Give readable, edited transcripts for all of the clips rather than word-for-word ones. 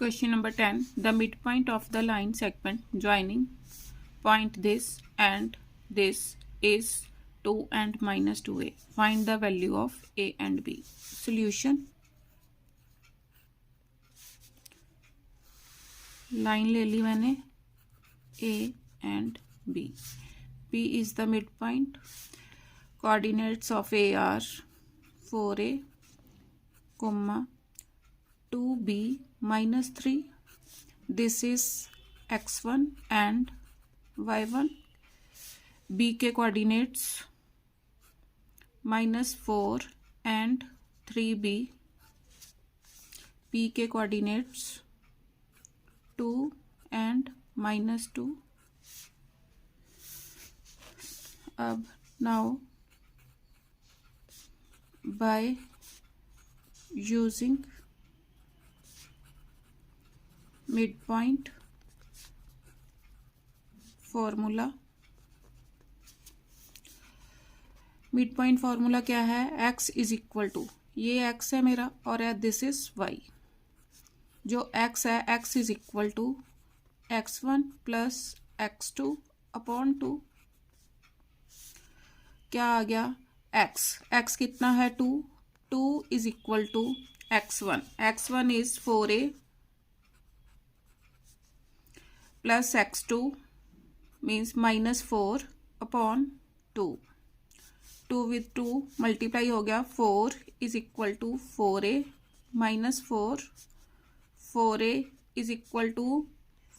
Question number 10. The midpoint of the line segment joining point this and this is 2 and minus 2a. Find the value of a and b. Solution. Line ले ली मैंने a and b. b is the midpoint. Coordinates of a are 4a, 2b minus 3. This is x1 and y1. b के coordinates -4 and 3b. p के coordinates 2 and -2. अब now by using midpoint formula, mid formula क्या है? x is equal to, ये x है मेरा और this is y. जो x है, x is equal to x1 plus x2 upon 2. क्या आ गया? x कितना है? 2 is equal to x1 is 4a plus x2 means -4 upon 2 with 2 multiply हो गया. 4 is equal to 4a -4. 4a is equal to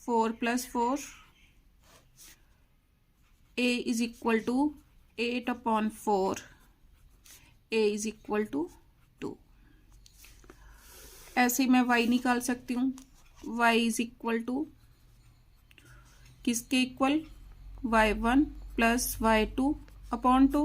4 plus 4. a is equal to 8 upon 4. a is equal to 2. ऐसे मैं y निकाल सकती हूँ. y is equal to किसके equal? y1 plus y2 upon 2.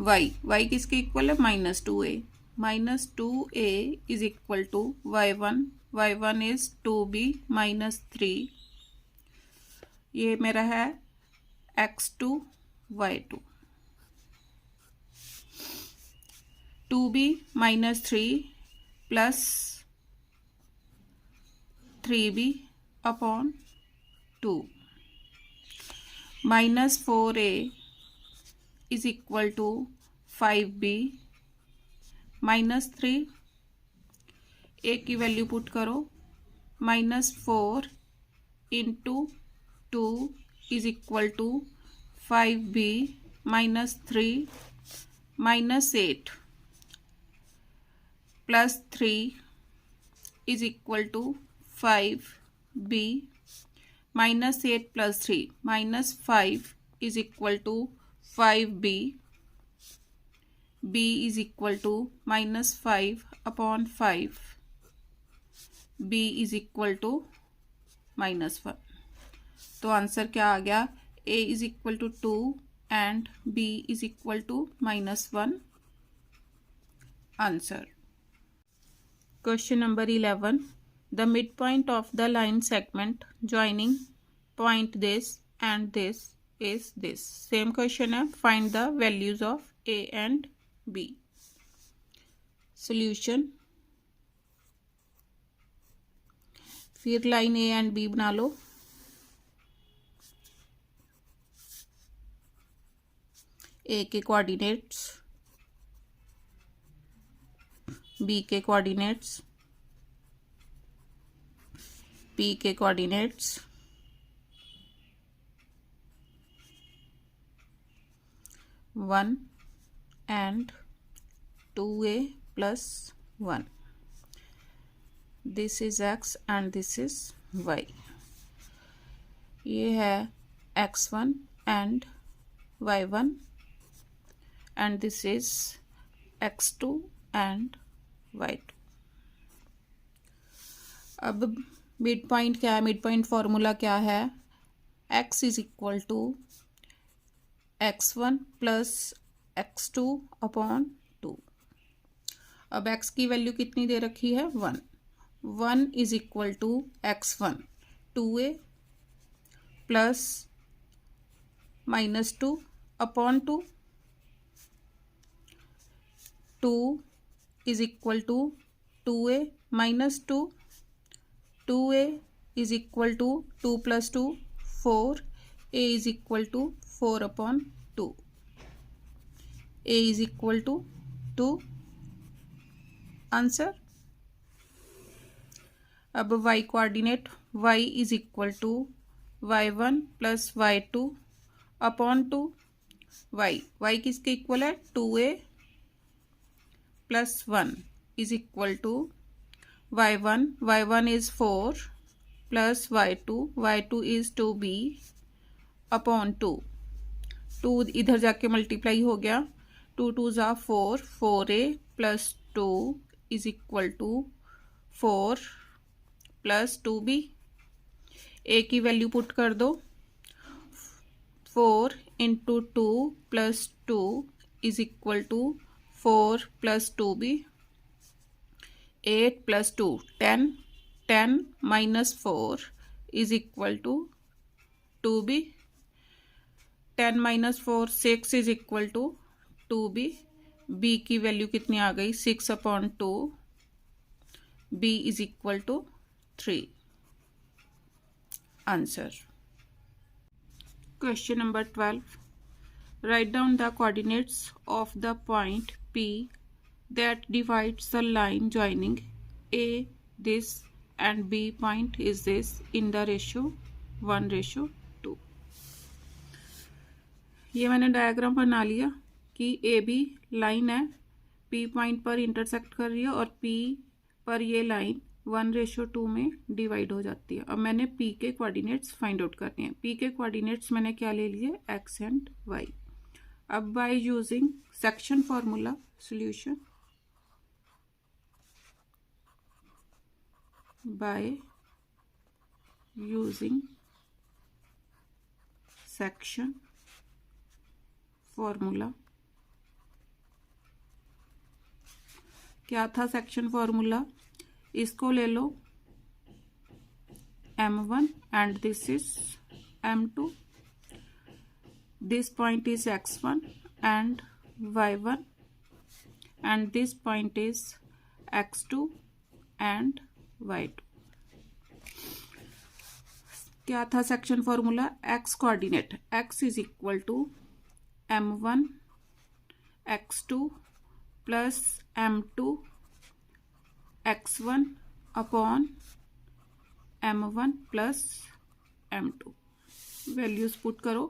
y किसके equal है? -2a. -2a is equal to y1 is 2b minus 3. ये मेरा है x2 y2. 2b minus 3 plus 3b upon 2. -4a is equal to 5b minus 3. a की value put करो. -4 into 2 is equal to 5b minus 3 -8 plus 3 is equal to 5b -8 plus 3 -5 is equal to 5b. b is equal to -5 upon 5. b is equal to -1. तो answer क्या आ गया? a is equal to 2 and b is equal to -1. Answer. Question number 11. The midpoint of the line segment joining point this and this is this. Same question है. Find the values of a and b. Solution. फिर line a and b बना लो. a के coordinates, b के coordinates, p के coordinates, 1 and 2a plus 1. This is x and this is y. ये है x1 and y1 and this is x2 and y2. अब mid point क्या है? Mid point formula क्या है? x is equal to x1 plus x2 upon 2. अब x की value कितनी दे रखी है? 1 is equal to x1 2a plus -2 upon 2. 2 is equal to 2a minus 2, 2a is equal to 2 plus 2 4, a is equal to 4 upon 2, a is equal to 2 answer. अब y coordinate y is equal to y1 plus y2 upon 2, y किसके equal है 2a plus 1 is equal to y1 is 4 plus y2 is 2b upon 2 इधर जाके multiply हो गया, 2 2 ज़ा 4, 4a plus 2 is equal to 4 plus 2b। a की value put कर दो, 4 into 2 plus 2 is equal to 4 plus 2b, 8 plus 2 10, 10 minus 4 is equal to 2b, 10 minus 4 6 is equal to 2b। b की value कितनी आ गई 6 upon 2, b is equal to 3 answer. Question number 12, right down the coordinates of the point p that divides the line joining a this and b point is this in the ratio 1:2। ये मैंने diagram बना लिया कि ए B line है, p point पर intersect कर रही है और p पर ये लाइन 1:2 में डिवाइड हो जाती है। अब मैंने p के कोऑर्डिनेट्स फाइंड आउट करने हैं। p के कोऑर्डिनेट्स मैंने क्या ले लिए x एंड y। अब by using section formula solution, by using section formula, क्या था सेक्शन फॉर्मूला, इसको ले लो m1 and this is m2, this point is x1 and y1 and this point is x2 and y2। क्या था section formula, x coordinate x is equal to m1 x2 plus m2 x1 upon m1 plus m2। Values put करो,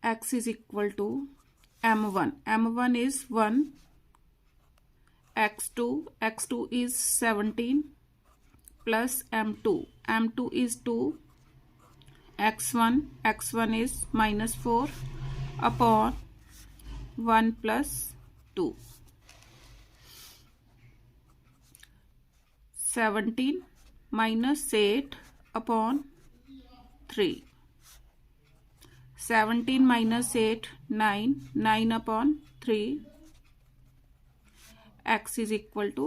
x is equal to m1 is 1, x2 is 17 plus m2 is 2, x1 is minus 4 upon 1 plus 2, 17 minus 8 upon 3, 17 minus 8 9 upon 3, x is equal to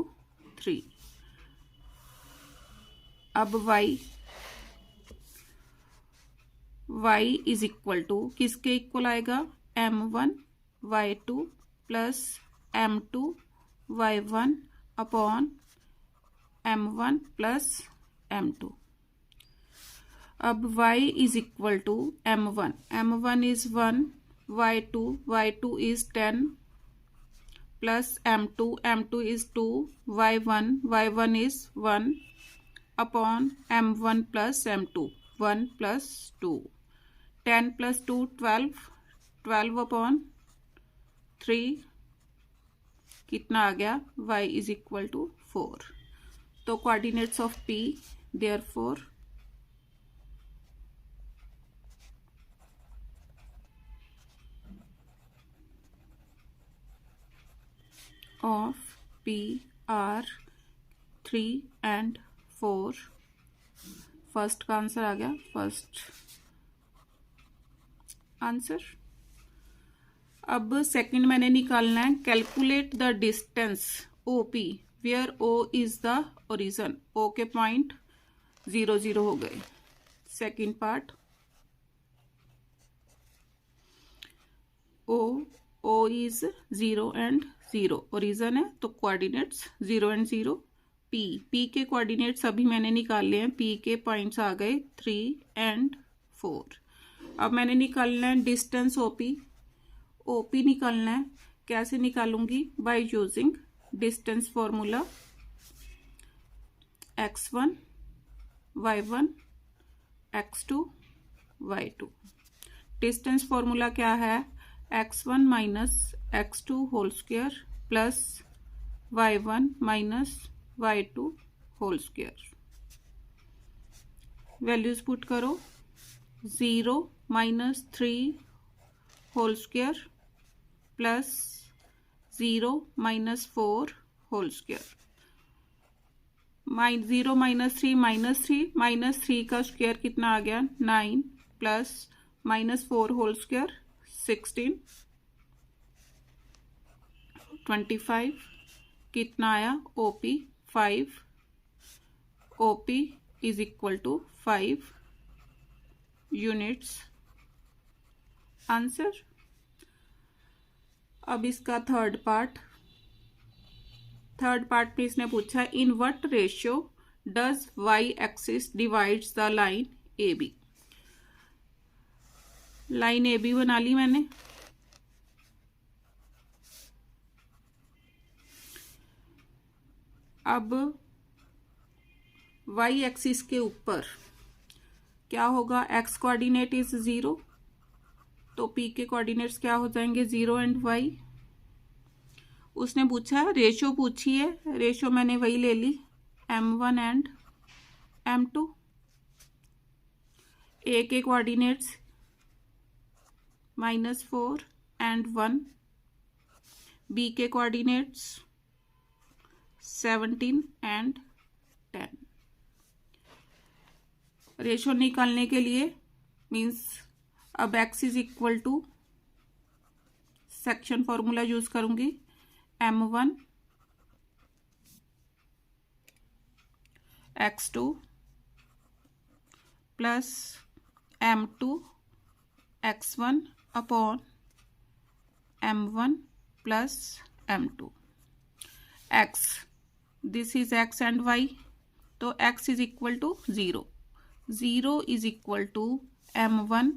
3। अब y is equal to किसके equal आएगा m1 y2 plus m2 y1 upon m1 plus m2। अब y is equal to m1 is 1, y2 is 10 plus m2 is 2, y1 is 1 upon m1 plus m2 1 plus 2, 10 plus 2 12 upon 3 कितना आ गया y is equal to 4। तो coordinates of p therefore of p are 3 and 4। First का answer आ गया, first answer. अब second मैंने निकालना है, calculate the distance OP where O is the origin. O के पॉइंट 0 0 हो गए। Second part, O is 0 and 0, origin है तो कोऑर्डिनेट्स 0 एंड 0। पी के कोऑर्डिनेट्स अभी मैंने निकाले हैं, पी के पॉइंट्स आ गए 3 एंड 4। अब मैंने निकालना है डिस्टेंस ओपी निकालना है। कैसे निकालूंगी? By using distance formula x1 y1 x2 y2। Distance formula क्या है? x1 minus x2 whole square plus y1 minus y2 whole square. Values put करो, 0 minus 3 whole square plus 0 minus 4 whole square. 0 minus 3 का square कितना आ गया? 9 plus minus 4 whole square 16, 25 कितना आया? OP 5। OP is equal to 5 units. Answer. अब इसका third part में इसने पूछा in what ratio does y axis divides the line A B. Line A B बना ली मैंने। अब वाई एक्सिस के ऊपर क्या होगा? एक्स कोऑर्डिनेट इज 0, तो पी के कोऑर्डिनेट्स क्या हो जाएंगे? 0 एंड वाई। उसने पूछा रेशो पूछी है, रेशो मैंने वही ले ली m1 एंड m2। ए के कोऑर्डिनेट्स -4 एंड 1, बी के कोऑर्डिनेट्स 17 एंड 10। रेशो निकालने के लिए मीन्स अब x is equal to section formula use करूंगी, m1 x2 plus m2 x1 upon m1 plus m2। x this is x and y, तो x is equal to 0। 0 is equal to m1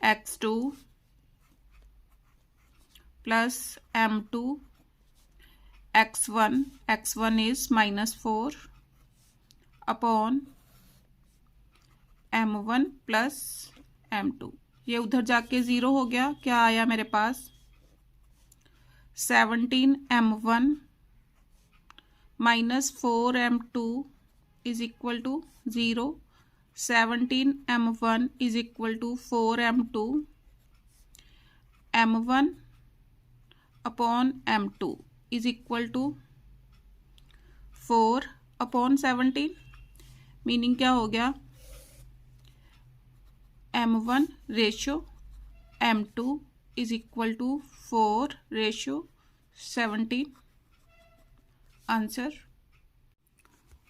x2 plus m2 x1 is -4 upon m1 plus m2। ये उधर जाके 0 हो गया। क्या आया मेरे पास? 17 m1 minus 4 m2 is equal to 0। 17 m1 is equal to 4 m2, m1 upon m2 is equal to 4 upon 17। Meaning क्या हो गया? m1 ratio m2 is equal to 4 ratio 17। Answer.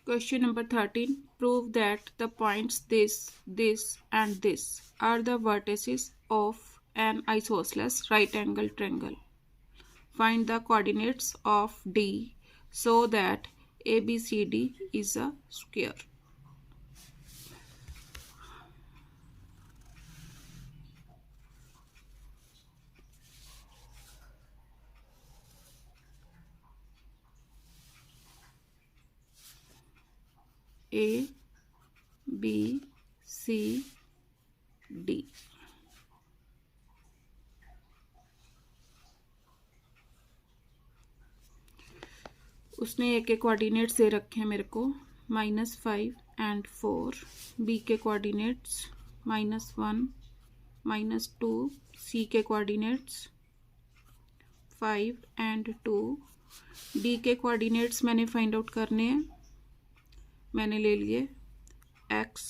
Question number 13. Prove that the points this and this are the vertices of an isosceles right angle triangle. Find the coordinates of D so that ABCD is a square. A B C D। उसने ए के coordinates दे रखे हैं मेरे को -5 and 4, B के coordinates -1 -2, सी के coordinates 5 and 2, D के कोऑर्डिनेट्स मैंने फाइंड आउट करने हैं। मैंने ले लिए x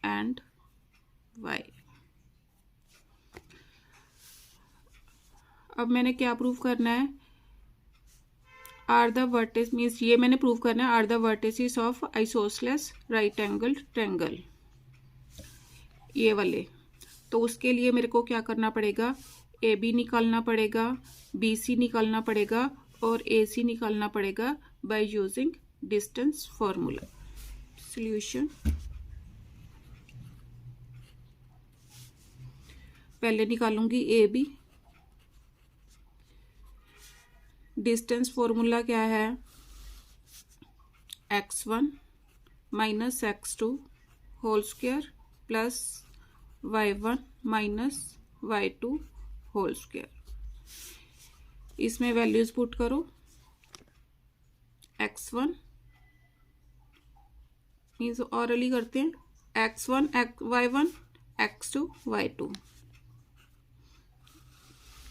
एंड y। अब मैंने क्या प्रूव करना है? आर द वर्टिस मीन्स ये मैंने प्रूव करना है are the vertices of isosceles right angle triangle, ये वाले। तो उसके लिए मेरे को क्या करना पड़ेगा? ए बी निकालना पड़ेगा, बी सी निकालना पड़ेगा और ए सी निकालना पड़ेगा by using distance formula. Solution, पहले निकालूंगी ए बी। डिस्टेंस फॉर्मूला क्या है, x1 minus x2 whole square plus y1 minus y2 whole square. इसमें वैल्यूज पुट करो, x1 मीन्स ऑरली करते हैं, x1 y1 x2 y2,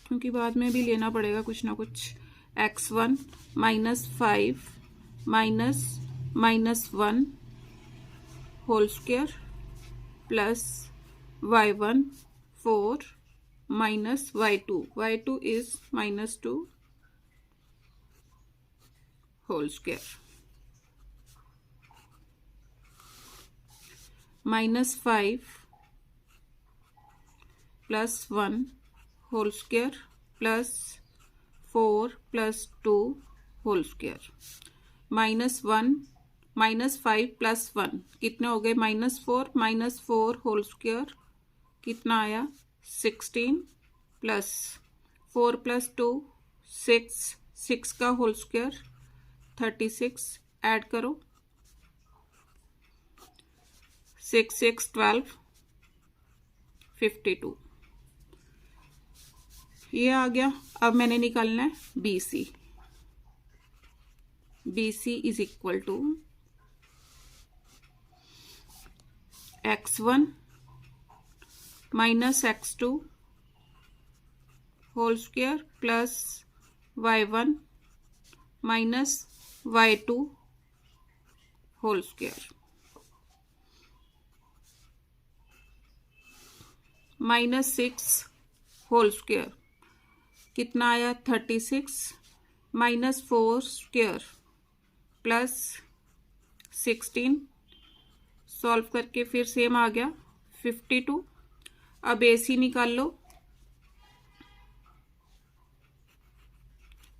क्योंकि बाद में भी लेना पड़ेगा कुछ ना कुछ। x1 minus 5 minus 1 whole square plus y1 4 minus y2 is minus 2 whole square, minus 5 plus 1 whole square plus 4 plus 2 whole square, minus 1 minus 5 plus 1 कितने हो गए, माइनस 4 होल स्क्वायर कितना आया 16 प्लस 4 प्लस 2 6 का होल स्क्वायर 36, ऐड करो 6 6 12 52, ये आ गया। अब मैंने निकालना है B C. B C is equal to x1 minus x2 whole square plus y1 minus y2 whole square, minus 6 whole square कितना आया 36, माइनस 4 स्क्वायर प्लस 16, सॉल्व करके फिर सेम आ गया 52। अब ए सी निकाल लो,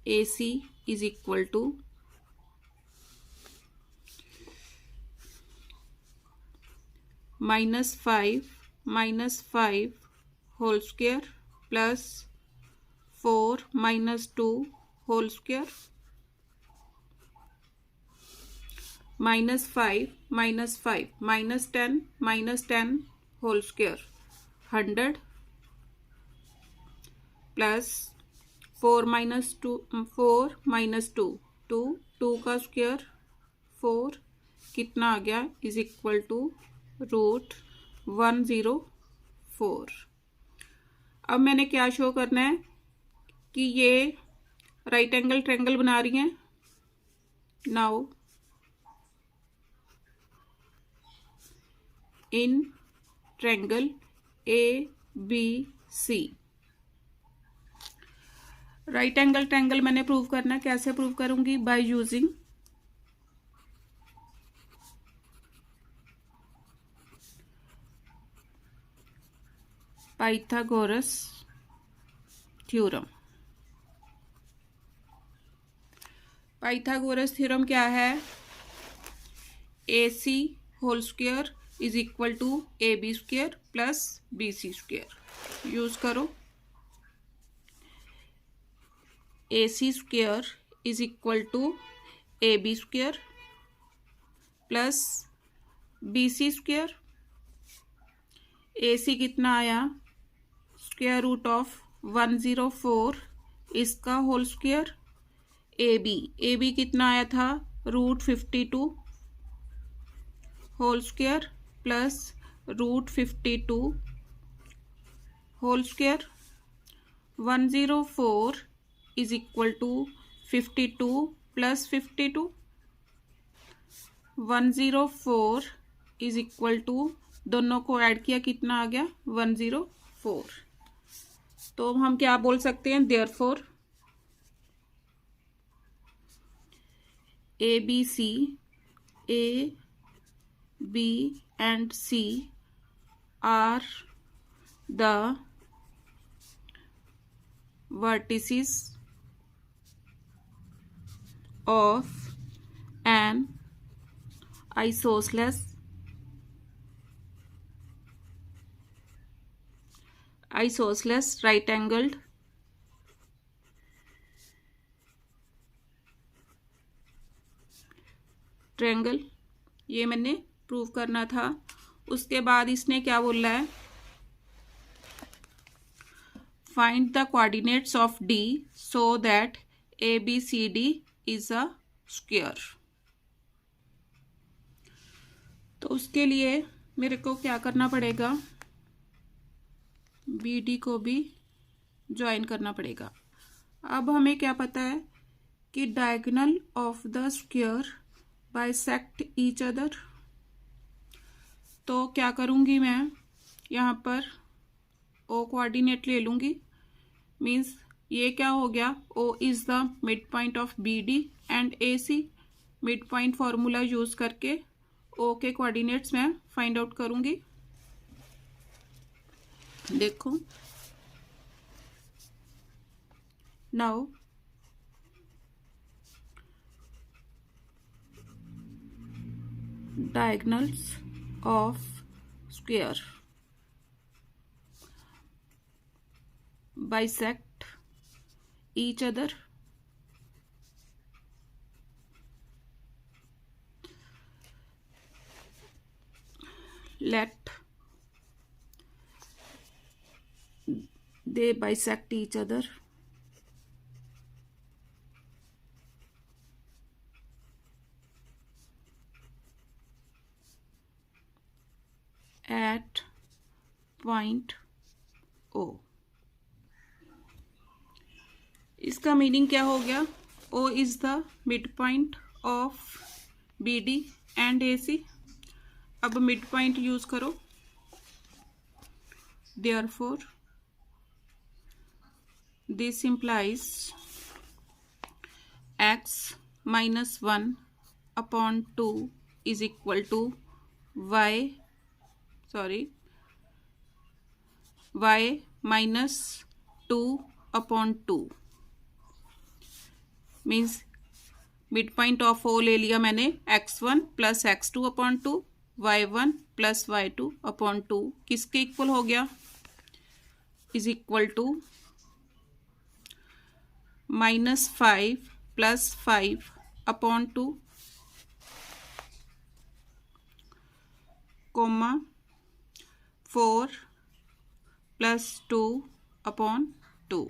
A C is equal to minus 5 whole square plus 4 minus 2 whole square, minus 5 minus 10 whole square 100 plus 4 minus 2 2 का square 4 कितना आ गया इज इक्वल टू रूट 104। अब मैंने क्या शो करना है कि ये राइट एंगल ट्रायंगल बना रही हैं। Now in triangle ABC, right angle triangle मैंने प्रूव करना है। कैसे प्रूव करूंगी, by using Pythagoras theorem. Pythagoras theorem क्या है, AC whole square is equal to AB square plus BC square. Use करो, AC square is equal to AB square plus BC square. AC कितना आया, square root of 104 इसका whole square. AB कितना आया था, root 52 whole square plus root 52 whole square. 104 is equal to 52 plus 52, 104 is equal to दोनों को add किया कितना आ गया 104। तो हम क्या बोल सकते हैं, therefore A, B and C are the vertices of an isosceles right angled triangle, ये मैंने प्रूव करना था। उसके बाद इसने क्या बोला है, find the coordinates of D so that ABCD is a square. तो उसके लिए मेरे को क्या करना पड़ेगा, BD को भी ज्वाइन करना पड़ेगा। अब हमें क्या पता है कि diagonal of the square bisect each other. तो क्या करूँगी मैं, यहाँ पर O कोऑर्डिनेट ले लूँगी, मीन्स ये क्या हो गया, O is the mid point of BD and AC। Mid point formula use करके O के कोऑर्डिनेट्स मैं फाइंड आउट करूँगी। देखो now diagonals of square bisect each other let they bisect each other at point O। इसका meaning क्या हो गया, O is the mid point of BD and AC। अब मिड पॉइंट यूज करो, therefore this implies x minus 1 upon 2 is equal to y minus 2 upon 2। Means mid point of O ले लिया मैंने, x1 plus x2 upon 2, y1 plus y2 upon 2 किसके equal हो गया, is equal to -5 plus 5 upon 2 comma 4 plus 2 upon 2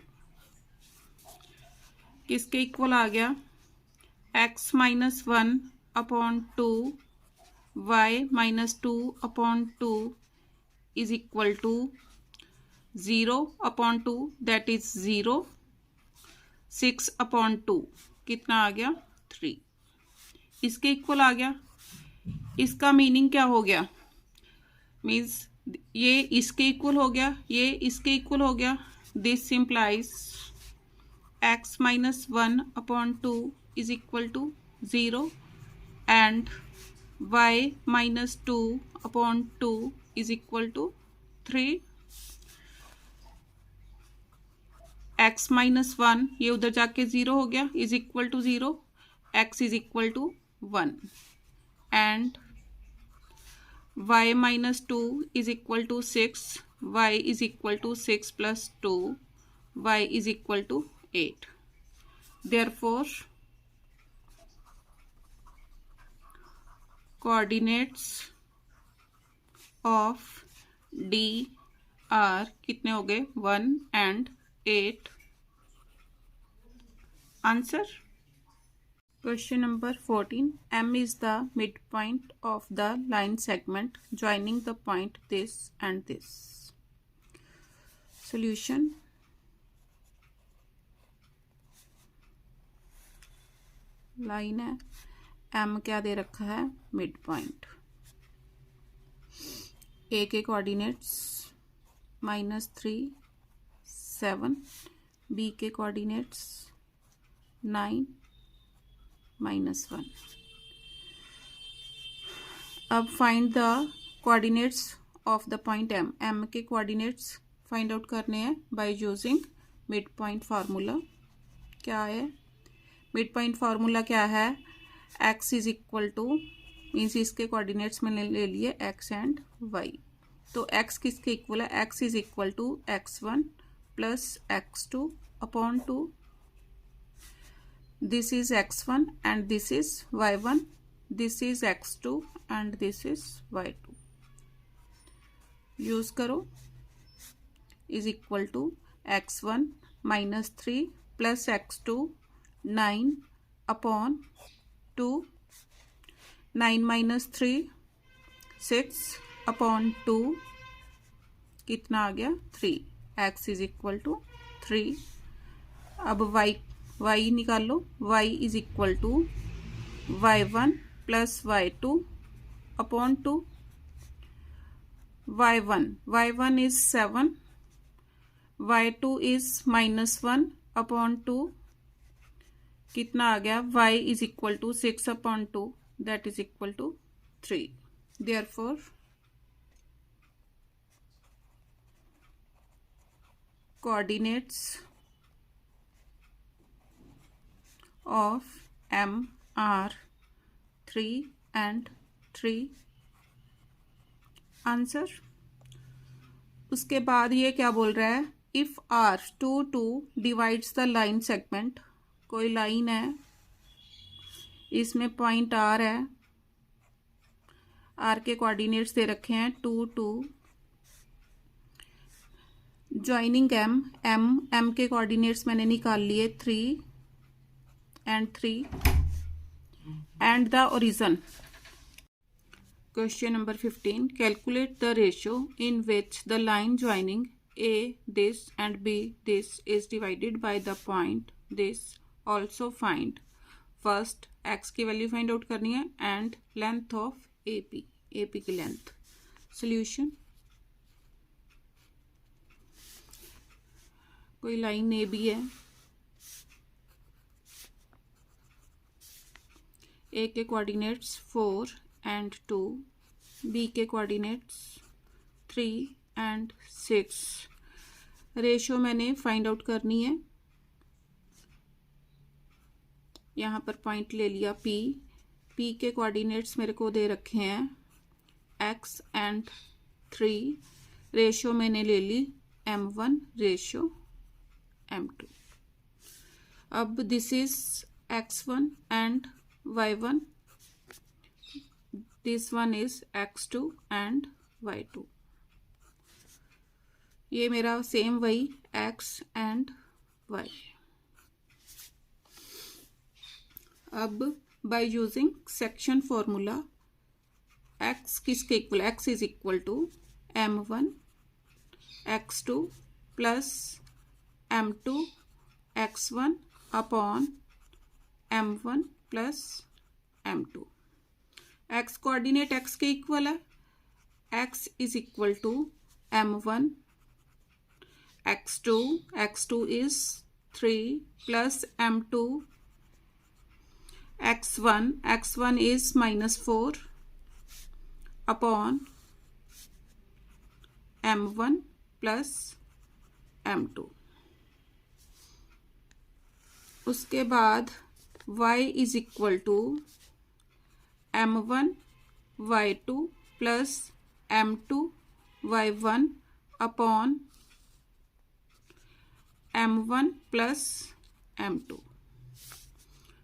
किसके equal आ गया, x minus 1 upon 2 y minus 2 upon 2 is equal to 0 upon 2 that is 0, 6 upon 2 कितना आ गया 3, इसके इक्वल आ गया। इसका मीनिंग क्या हो गया, मीन्स ये इसके इक्वल हो गया, ये इसके इक्वल हो गया। This simplifies x minus 1 upon 2 is equal to 0 and y minus 2 upon 2 is equal to 3। x minus 1 ये उधर जाके 0 हो गया, is equal to 0, x is equal to 1 and y minus 2 is equal to 6, y is equal to 6 plus 2, y is equal to 8। Therefore coordinates of D are कितने हो गए 1 and 8। Answer question number 14, M is the midpoint of the line segment joining the point this and this। Solution, line है, M क्या दे रखा है mid point, A के coordinates -3 7, B के coordinates 9 -1। अब find the coordinates of the point M। M के coordinates find out करने हैं by using mid point formula क्या है? मिड पॉइंट फार्मूला क्या है? x is equal two means इसके कोऑर्डिनेट्स मैंने ले लिए x एंड y। तो x किसके इक्वल है? x is equal to x1 plus x2 upon 2। This is x1 and this is y1, this is x2 and this is y2। Use करो। Is equal to x1 minus 3 plus x2 9 upon 2। 9 minus 3 6 upon 2 कितना आ गया? 3। x is equal to 3। अब y निकालो। y is equal to y1 plus y2 upon 2। y1 is 7, y2 is -1 upon 2। कितना आ गया? y is equal to 6 upon 2 that is equal to 3। Therefore coordinates of M are 3 and 3। Answer. उसके बाद ये क्या बोल रहा है? If R 2 divides the line segment. कोई लाइन है, इसमें पॉइंट R है, R के कोऑर्डिनेट्स दे रखे हैं 2 ज्वाइनिंग M के कोऑर्डिनेट्स मैंने निकाल लिए 3 and 3 and the origin। Question number 15, calculate the ratio in which the line joining A this and B this is divided by the point this। Also find first x की value find out करनी है and length of AP की length. Solution. कोई line AB है, ए के coordinates 4 and 2, B के coordinates 3 and 6। Ratio मैंने find out करनी है। यहाँ पर पॉइंट ले लिया पी के कोऑर्डिनेट्स मेरे को दे रखे हैं x एंड 3। रेशियो मैंने ले ली m1 रेशियो m2। अब this is x1 and y1, this one is x2 and y2। ये मेरा सेम वही x and y। अब by using section formula x किसके equal? x is equal to m1 x2 plus m2 x1 upon m1 plus m2। x coordinate x के equal है, x is equal to m1 x2 is 3 plus m2 x1 is -4 upon m1 plus m2। उसके बाद y is equal to m1 y2 plus m2 y1 upon m1 plus m2।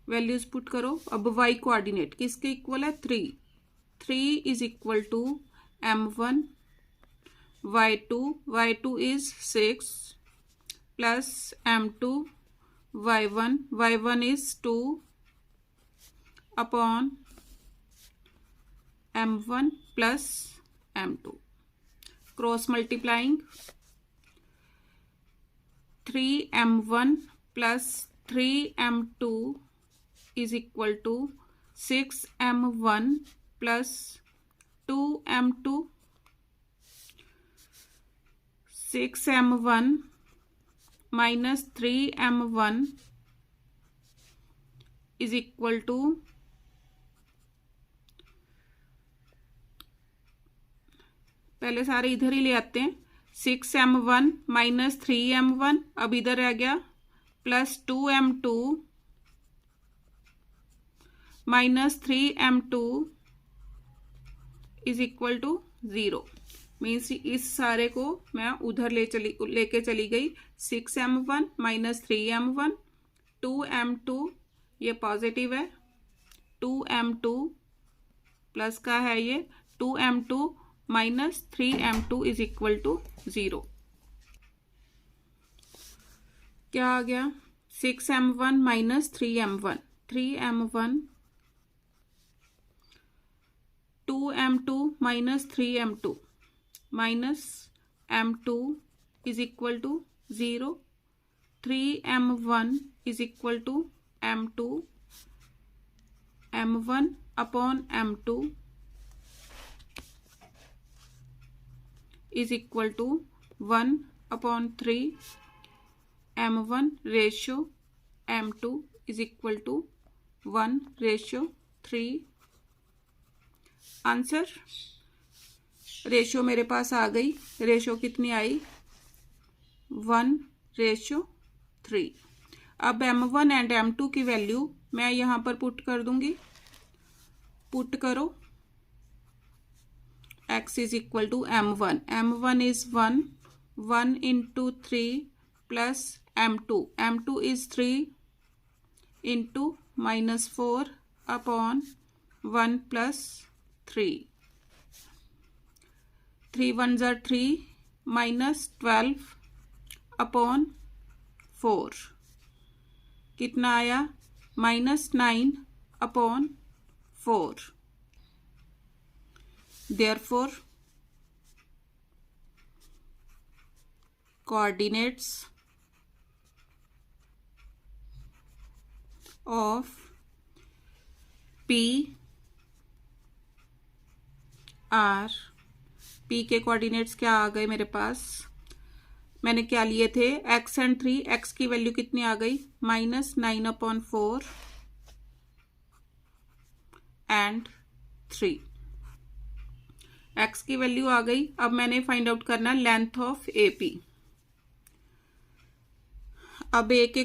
Values put करो। अब y coordinate किसके equal है? 3 is equal to m1 y2 is 6 plus m2 y1 is 2 upon m1 plus m2। Cross multiplying 3m1 plus 3m2 is equal to 6m1 plus 2m2। 6m1 minus 3m1 is equal to पहले सारे इधर ही ले आते हैं 6m1 minus 3m1, अब इधर रह गया plus 2m2 minus 3m2 is equal to 0। Means इस सारे को मैं उधर लेके चली गई। 6m1 माइनस 3m1, 2m2 ये पॉजिटिव है, 2m2 प्लस का है ये, 2m2 minus 3m2 is equal to 0। क्या आ गया? 6m1 minus 3m1, 3m1, 2m2 minus 3m2 minus m2 is equal to 0, 3m1 is equal to m2, m1 upon m2 is equal to 1 upon 3, m1 ratio m2 is equal to 1 ratio 3। Answer ratio मेरे पास आ गई। Ratio कितनी आई? 1:3। अब m1 and m2 की value मैं यहां पर put कर दूंगी। पुट करो। x is equal to m1, m1 is 1, 1 into 3 plus m2, m2 is 3 into minus 4 upon 1 plus 3, 3 1 ज़ा 3 माइनस 12 अपॉन 4 कितना आया? Minus 9 upon 4। Therefore coordinates of P are, P के कोऑर्डिनेट्स क्या आ गए मेरे पास? मैंने क्या लिए थे? x एंड 3, x की वैल्यू कितनी आ गई? माइनस 9 अपॉन 4 एंड 3, x की वैल्यू आ गई। अब मैंने फाइंड आउट करना लेंथ ऑफ AP। अब A के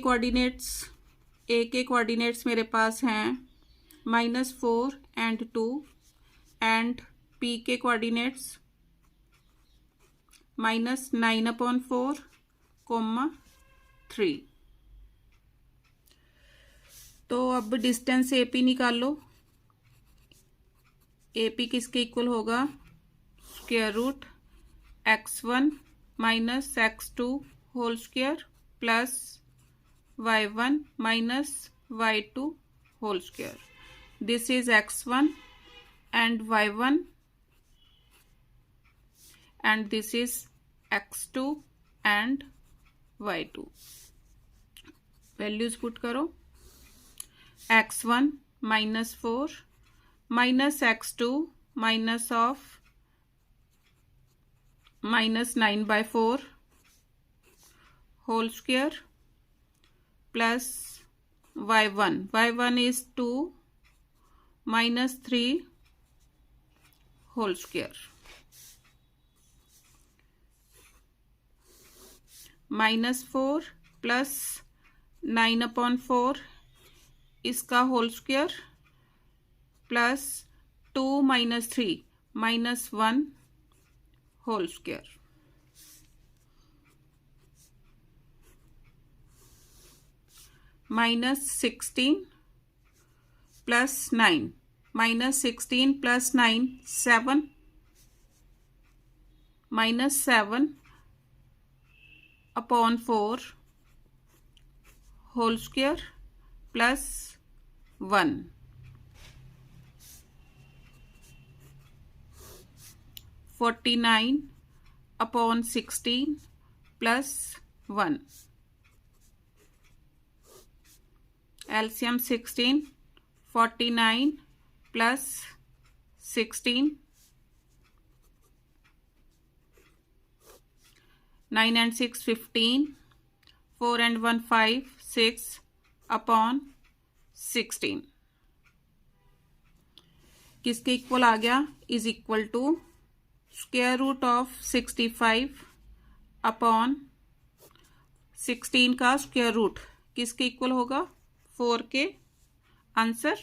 कोऑर्डिनेट्स मेरे पास हैं माइनस 4 एंड 2 एंड P के कोऑर्डिनेट्स माइनस 9 अपॉन 4 कोमा 3। तो अब डिस्टेंस AP निकाल लो। AP किसके इक्वल होगा? Square root x1 minus x2 whole square plus y1 minus y2 whole square. This is x1 and y1 and this is x2 and y2। Values put करो। x1 minus 4 minus x2 minus of minus 9/4 whole square plus y1 is 2 minus 3 whole square minus 4 plus 9 upon 4 इसका whole square plus 2 minus 3 minus 1 whole square. Minus 16 plus 9, minus 16 plus 9 7, minus 7 upon 4 whole square plus 1। 49 upon 16 plus 1। LCM 16, 49 plus 16, 9 and 6 15, 4 and 1 5, 6 upon 16 किसके equal आ गया? Is equal to square root of 65 upon 16 का square root किसके इक्वल होगा? 4 के। Answer